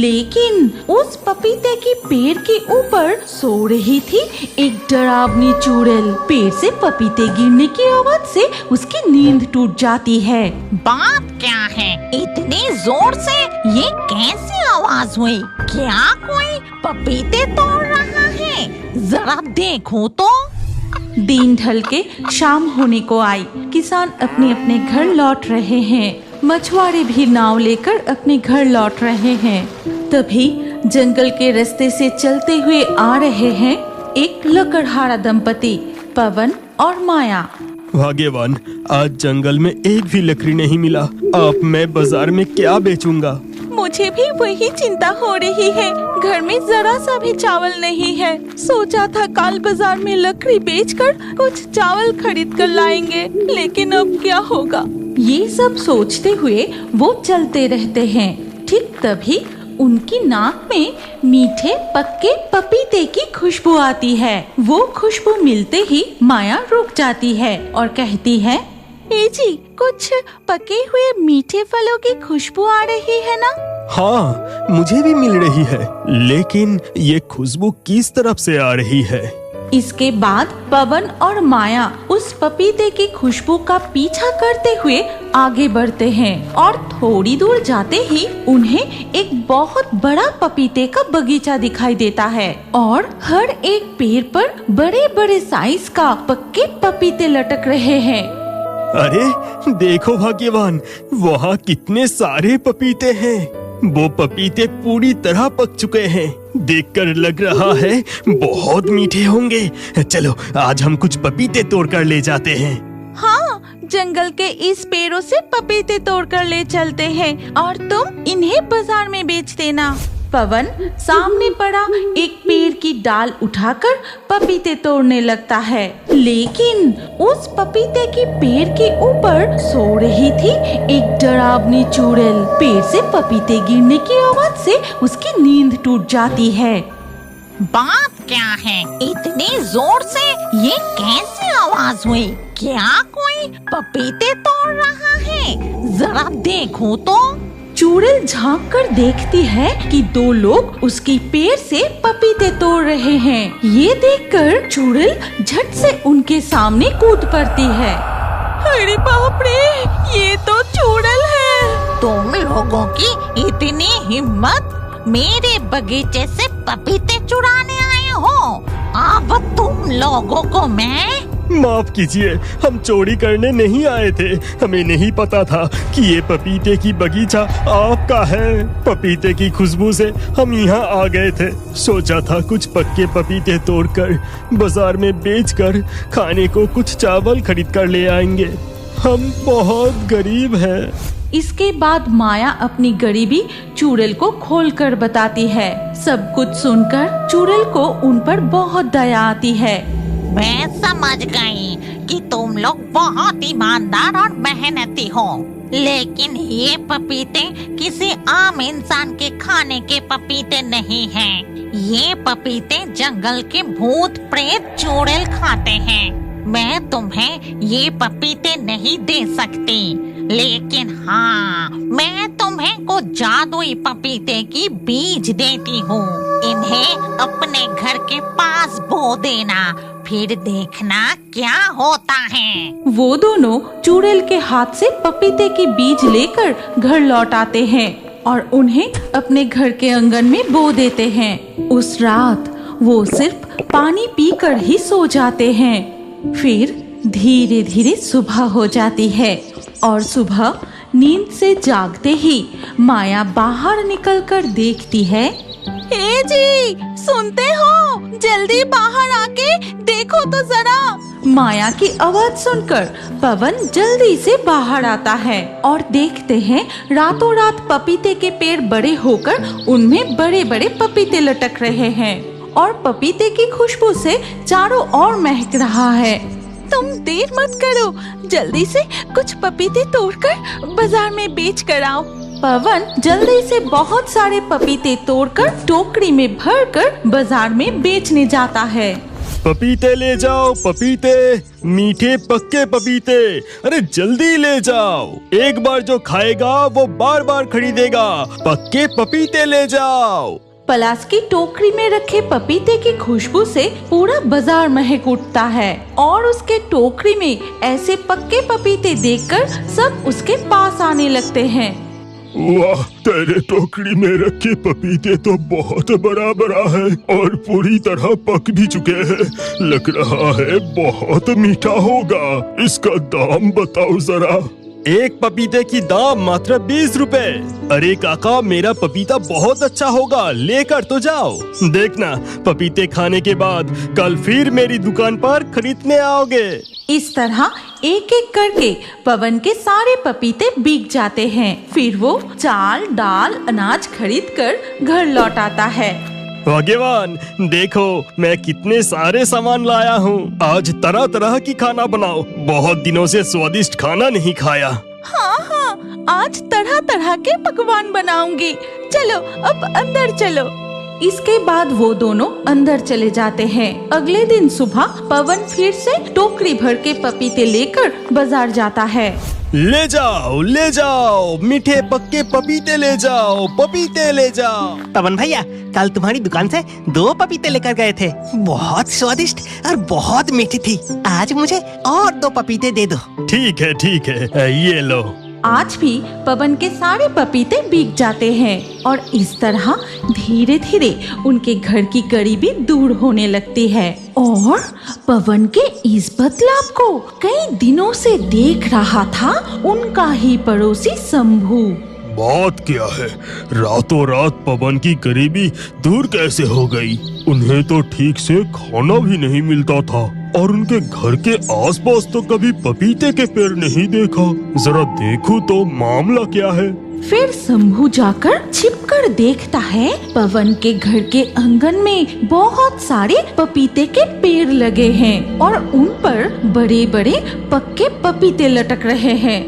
लेकिन उस पपीते की पेड़ के ऊपर सो रही थी एक डरावनी चुड़ैल। पेड़ से पपीते गिरने की आवाज से उसकी नींद टूट जाती है। बात क्या है, इतनी जोर से ये कैसी आवाज हुई? क्या कोई पपीते तोड़ रहा है? जरा देखो तो। दिन ढल के शाम होने को आई। किसान अपने अपने घर लौट रहे हैं। मछुआरे भी नाव लेकर अपने घर लौट रहे हैं। तभी जंगल के रास्ते से चलते हुए आ रहे हैं एक लकड़हारा दंपति, पवन और माया। भाग्यवान, आज जंगल में एक भी लकड़ी नहीं मिला। अब मैं बाजार में क्या बेचूंगा? मुझे भी वही चिंता हो रही है। घर में जरा सा भी चावल नहीं है। सोचा था कल बाजार में लकड़ी बेचकर कुछ चावल खरीद कर लाएंगे, लेकिन अब क्या होगा? ये सब सोचते हुए वो चलते रहते हैं। ठीक तभी उनकी नाक में मीठे पक्के पपीते की खुशबू आती है। वो खुशबू मिलते ही माया रुक जाती है और कहती है, ए जी, कुछ पके हुए मीठे फलों की खुशबू आ रही है ना? हाँ, मुझे भी मिल रही है, लेकिन ये खुशबू किस तरफ से आ रही है? इसके बाद पवन और माया उस पपीते की खुशबू का पीछा करते हुए आगे बढ़ते हैं और थोड़ी दूर जाते ही उन्हें एक बहुत बड़ा पपीते का बगीचा दिखाई देता है और हर एक पेड़ पर बड़े बड़े साइज का पक्के पपीते लटक रहे हैं। अरे देखो भाग्यवान, वहाँ कितने सारे पपीते हैं। वो पपीते पूरी तरह पक चुके हैं। देखकर लग रहा है बहुत मीठे होंगे। चलो आज हम कुछ पपीते तोड़कर ले जाते हैं। हाँ, जंगल के इस पेड़ों से पपीते तोड़कर ले चलते हैं और तुम इन्हें बाजार में बेच देना। पवन सामने पड़ा एक पेड़ की डाल उठाकर पपीते तोड़ने लगता है, लेकिन उस पपीते की पेड़ के ऊपर सो रही थी एक डरावनी चुड़ैल। पेड़ से पपीते गिरने की आवाज से उसकी नींद टूट जाती है। बात क्या है, इतनी जोर से ये कैसी आवाज हुई? क्या कोई पपीते तोड़ रहा है? जरा देखो तो। चुड़ैल झांक कर देखती है कि दो लोग उसकी पेड़ से पपीते तोड़ रहे हैं। ये देखकर चुड़ैल झट से उनके सामने कूद पड़ती है। अरे बाप रे, ये तो चुड़ैल है। तुम लोगों की इतनी हिम्मत, मेरे बगीचे से पपीते चुराने आए हो? अब तुम लोगों को मैं माफ कीजिए, हम चोरी करने नहीं आए थे। हमें नहीं पता था कि ये पपीते की बगीचा आपका है। पपीते की खुशबू से हम यहाँ आ गए थे। सोचा था कुछ पक्के पपीते तोड़कर बाजार में बेचकर खाने को कुछ चावल खरीद कर ले आएंगे। हम बहुत गरीब हैं। इसके बाद माया अपनी गरीबी चुड़ैल को खोलकर बताती है। सब कुछ सुनकर चुड़ैल को उन पर बहुत दया आती है। मैं समझ गई कि तुम लोग बहुत ईमानदार और मेहनती हो, लेकिन ये पपीते किसी आम इंसान के खाने के पपीते नहीं हैं। ये पपीते जंगल के भूत प्रेत चुड़ैल खाते हैं। मैं तुम्हें ये पपीते नहीं दे सकती, लेकिन हाँ, मैं तुम्हें कुछ जादुई पपीते की बीज देती हूँ। इन्हें अपने घर के पास बो देना, फिर देखना क्या होता है। वो दोनों चुड़ैल के हाथ से पपीते के बीज लेकर घर लौट आते हैं और उन्हें अपने घर के आंगन में बो देते हैं। उस रात वो सिर्फ पानी पीकर ही सो जाते हैं। फिर धीरे धीरे सुबह हो जाती है और सुबह नींद से जागते ही माया बाहर निकलकर देखती है। ए जी, सुनते हो? जल्दी बाहर आके देखो तो जरा। माया की आवाज सुनकर पवन जल्दी से बाहर आता है और देखते हैं रातों रात पपीते के पेड़ बड़े होकर उनमें बड़े बड़े पपीते लटक रहे हैं और पपीते की खुशबू से चारों ओर महक रहा है। तुम देर मत करो, जल्दी से कुछ पपीते तोड़कर बाजार में बेच कर आओ। पवन जल्दी से बहुत सारे पपीते तोड़कर टोकरी में भरकर बाजार में बेचने जाता है। पपीते ले जाओ, पपीते, मीठे पक्के पपीते, अरे जल्दी ले जाओ। एक बार जो खाएगा वो बार बार खरीदेगा। पक्के पपीते ले जाओ। पलाश की टोकरी में रखे पपीते की खुशबू से पूरा बाजार महक उठता है और उसके टोकरी में ऐसे पक्के पपीते देखकर सब उसके पास आने लगते हैं। वाह, तेरे टोकरी में रखे पपीते तो बहुत बड़ा बड़ा है और पूरी तरह पक भी चुके हैं। लग रहा है बहुत मीठा होगा। इसका दाम बताओ जरा। एक पपीते की दाम मात्र 20 रुपए। अरे काका, मेरा पपीता बहुत अच्छा होगा, लेकर तो जाओ। देखना, पपीते खाने के बाद कल फिर मेरी दुकान पर खरीदने आओगे। इस तरह एक एक करके पवन के सारे पपीते बिक जाते हैं। फिर वो चाल, दाल, अनाज खरीद कर घर लौट आता है। भाग्यवान, देखो मैं कितने सारे सामान लाया हूँ। आज तरह तरह की खाना बनाओ। बहुत दिनों से स्वादिष्ट खाना नहीं खाया। हाँ, आज तरह तरह के पकवान बनाऊंगी। चलो अब अंदर चलो। इसके बाद वो दोनों अंदर चले जाते हैं। अगले दिन सुबह पवन फिर से टोकरी भर के पपीते लेकर बाजार जाता है। ले जाओ, मीठे पक्के पपीते ले जाओ, पपीते ले जाओ। पवन भैया, कल तुम्हारी दुकान से 2 पपीते लेकर गए थे। बहुत स्वादिष्ट और बहुत मीठी थी। आज मुझे और 2 पपीते दे दो। ठीक है, ये लो। आज भी पवन के सारे पपीते बिक जाते हैं और इस तरह धीरे धीरे उनके घर की गरीबी दूर होने लगती है। और पवन के इस बदलाव को कई दिनों से देख रहा था उनका ही पड़ोसी शंभू। बात क्या है, रातों रात पवन की गरीबी दूर कैसे हो गई? उन्हें तो ठीक से खाना भी नहीं मिलता था और उनके घर के आसपास तो कभी पपीते के पेड़ नहीं देखा। जरा देखूं तो मामला क्या है। फिर शंभू जाकर छिपकर देखता है पवन के घर के आंगन में बहुत सारे पपीते के पेड़ लगे हैं और उन पर बड़े बड़े पक्के पपीते लटक रहे हैं।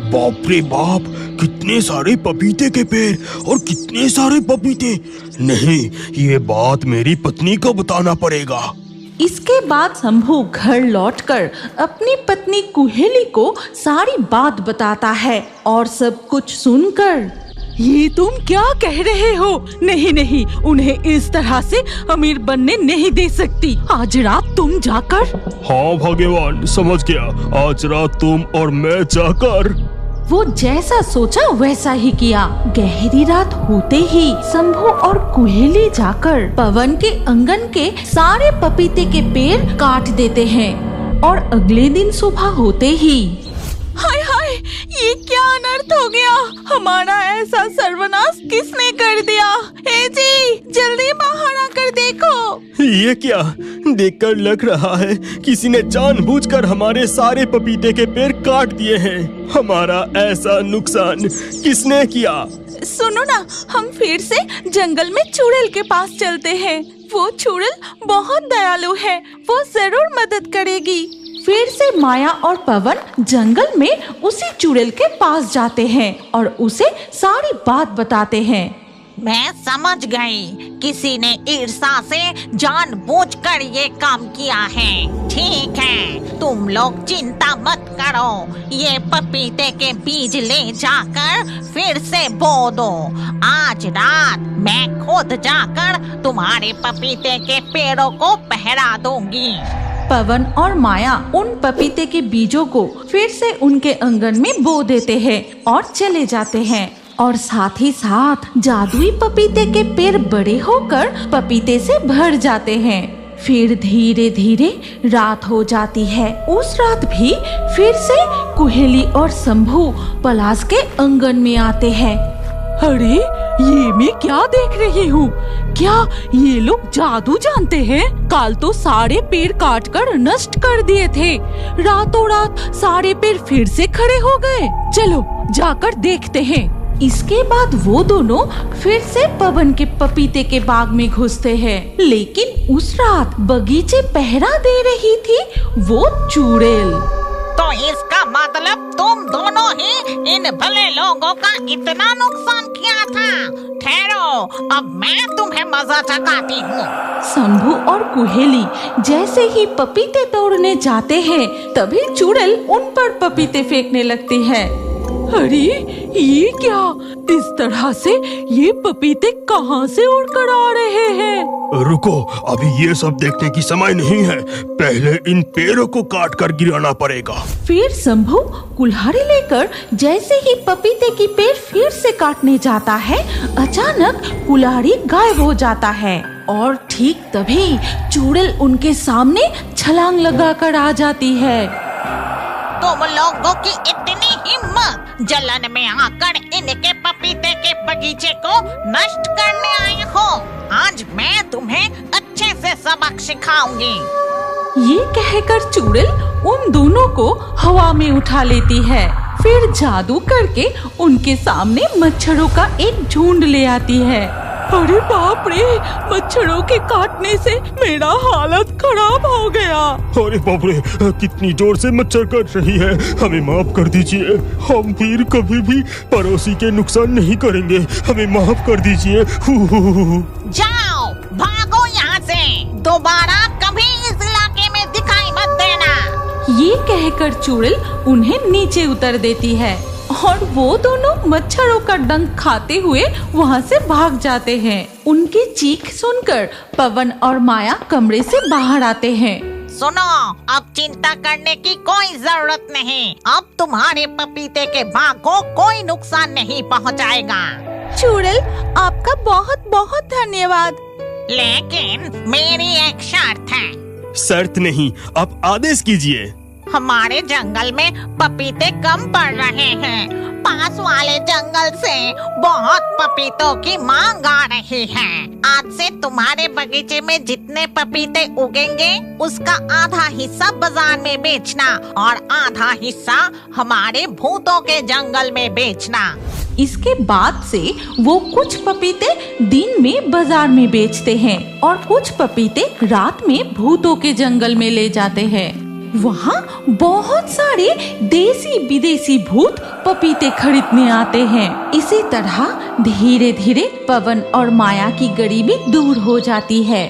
बाप रे बाप, कितने सारे पपीते के पेड़ और कितने सारे पपीते। नहीं, ये बात मेरी पत्नी को बताना पड़ेगा। इसके बाद शंभू घर लौटकर अपनी पत्नी कुहेली को सारी बात बताता है और सब कुछ सुनकर, ये तुम क्या कह रहे हो? नहीं, उन्हें इस तरह से अमीर बनने नहीं दे सकती। आज रात तुम जाकर। हाँ भाग्यवान, समझ गया। आज रात तुम और मैं जाकर। वो जैसा सोचा वैसा ही किया। गहरी रात होते ही शंभू और कुहेली जाकर पवन के आंगन के सारे पपीते के पेड़ काट देते हैं और अगले दिन सुबह होते ही, हाय हाय, ये क्या अनर्थ हो गया? हमारा ऐसा सर्वनाश किसने कर दिया? हे जी, जल्दी बाहर आकर देखो। ये क्या? देखकर लग रहा है किसी ने जानबूझकर हमारे सारे पपीते के पेड़ काट दिए हैं। हमारा ऐसा नुकसान किसने किया? सुनो ना, हम फिर से जंगल में चुड़ैल के पास चलते हैं। वो चुड़ैल बहुत दयालु है, वो जरूर मदद करेगी। फिर से माया और पवन जंगल में उसी चुड़ैल के पास जाते हैं और उसे सारी बात बताते हैं। मैं समझ गई, किसी ने ईर्ष्या से जानबूझकर ये काम किया है। ठीक है, तुम लोग चिंता मत करो। ये पपीते के बीज ले जाकर फिर से बो दो। आज रात मैं खुद जाकर तुम्हारे पपीते के पेड़ों को पहरा दूंगी। पवन और माया उन पपीते के बीजों को फिर से उनके आंगन में बो देते हैं और चले जाते हैं और साथ ही साथ जादुई पपीते के पेड़ बड़े होकर पपीते से भर जाते हैं। फिर धीरे धीरे रात हो जाती है। उस रात भी फिर से कुहेली और शंभू पलाश के आंगन में आते हैं। अरे, ये मैं क्या देख रही हूँ? क्या ये लोग जादू जानते हैं? कल तो सारे पेड़ काट कर नष्ट कर दिए थे। रातों रात सारे पेड़ फिर से खड़े हो गए। चलो जाकर देखते हैं। इसके बाद वो दोनों फिर से पवन के पपीते के बाग में घुसते हैं। लेकिन उस रात बगीचे पहरा दे रही थी वो चुड़ैल। तो इसका मतलब तुम दोनों ही इन भले लोगों का इतना नुकसान किया था। ठहरो, अब मैं तुम्हें मजा चखाती हूँ। शंभू और कुहेली जैसे ही पपीते तोड़ने जाते हैं तभी चुड़ैल उन पर पपीते फेंकने लगती है। अरे ये क्या, इस तरह से ये पपीते कहाँ से उड़कर आ रहे हैं? रुको, अभी ये सब देखने की समय नहीं है, पहले इन पेड़ों को काट कर गिराना पड़ेगा। फिर शंभू कुल्हाड़ी लेकर जैसे ही पपीते की पेड़ फिर से काटने जाता है, अचानक कुल्हाड़ी गायब हो जाता है और ठीक तभी चुड़ैल उनके सामने छलांग लगाकर आ जाती है। तुम लोगों की इतनी हिम्मत, जलन में आकर इनके पपीते के बगीचे को नष्ट करने आए हो। आज मैं तुम्हें अच्छे से सबक सिखाऊंगी। ये कहकर चुड़ैल उन दोनों को हवा में उठा लेती है, फिर जादू करके उनके सामने मच्छरों का एक झुंड ले आती है। अरे बाप रे, मच्छरों के काटने से मेरा हालत खराब हो गया। अरे बाप रे, कितनी जोर से मच्छर काट रही है, हमें माफ कर दीजिए। हम फिर कभी भी पड़ोसी के नुकसान नहीं करेंगे, हमें माफ कर दीजिए। जाओ, भागो यहाँ से, दोबारा कभी इस इलाके में दिखाई मत देना। ये कहकर चुड़ैल उन्हें नीचे उतर देती है और वो दोनों मच्छरों का डंक खाते हुए वहाँ से भाग जाते हैं। उनकी चीख सुनकर पवन और माया कमरे से बाहर आते हैं। सुनो, अब चिंता करने की कोई जरूरत नहीं। अब तुम्हारे पपीते के बाग को कोई नुकसान नहीं पहुँचाएगा। चुड़ैल, आपका बहुत बहुत धन्यवाद। लेकिन मेरी एक शर्त है। शर्त नहीं, आप आदेश कीजिए। हमारे जंगल में पपीते कम पड़ रहे हैं। पास वाले जंगल से बहुत पपीतों की मांग आ रही है। आज से तुम्हारे बगीचे में जितने पपीते उगेंगे उसका आधा हिस्सा बाजार में बेचना और आधा हिस्सा हमारे भूतों के जंगल में बेचना। इसके बाद से वो कुछ पपीते दिन में बाजार में बेचते हैं और कुछ पपीते रात में भूतों के जंगल में ले जाते हैं। वहाँ बहुत सारे देसी विदेशी भूत पपीते खरीदने आते हैं। इसी तरह धीरे धीरे पवन और माया की गरीबी दूर हो जाती है।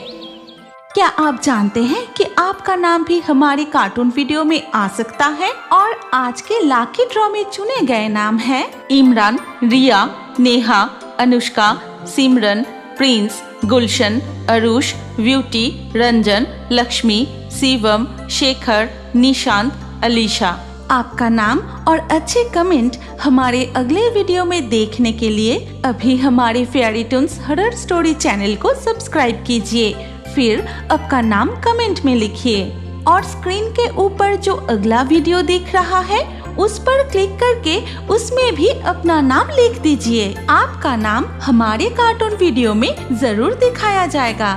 क्या आप जानते हैं कि आपका नाम भी हमारे कार्टून वीडियो में आ सकता है? और आज के लाकी ड्रॉ में चुने गए नाम हैं इमरान, रिया, नेहा, अनुष्का, सिमरन, प्रिंस, गुलशन, अरुष, ब्यूटी, रंजन, लक्ष्मी, शिवम, शेखर, निशांत, अलीशा। आपका नाम और अच्छे कमेंट हमारे अगले वीडियो में देखने के लिए अभी हमारे fairy Toons horror story channel को सब्सक्राइब कीजिए, फिर आपका नाम कमेंट में लिखिए और स्क्रीन के ऊपर जो अगला वीडियो दिख रहा है उस पर क्लिक करके उसमें भी अपना नाम लिख दीजिए। आपका नाम हमारे कार्टून वीडियो में जरूर दिखाया जाएगा।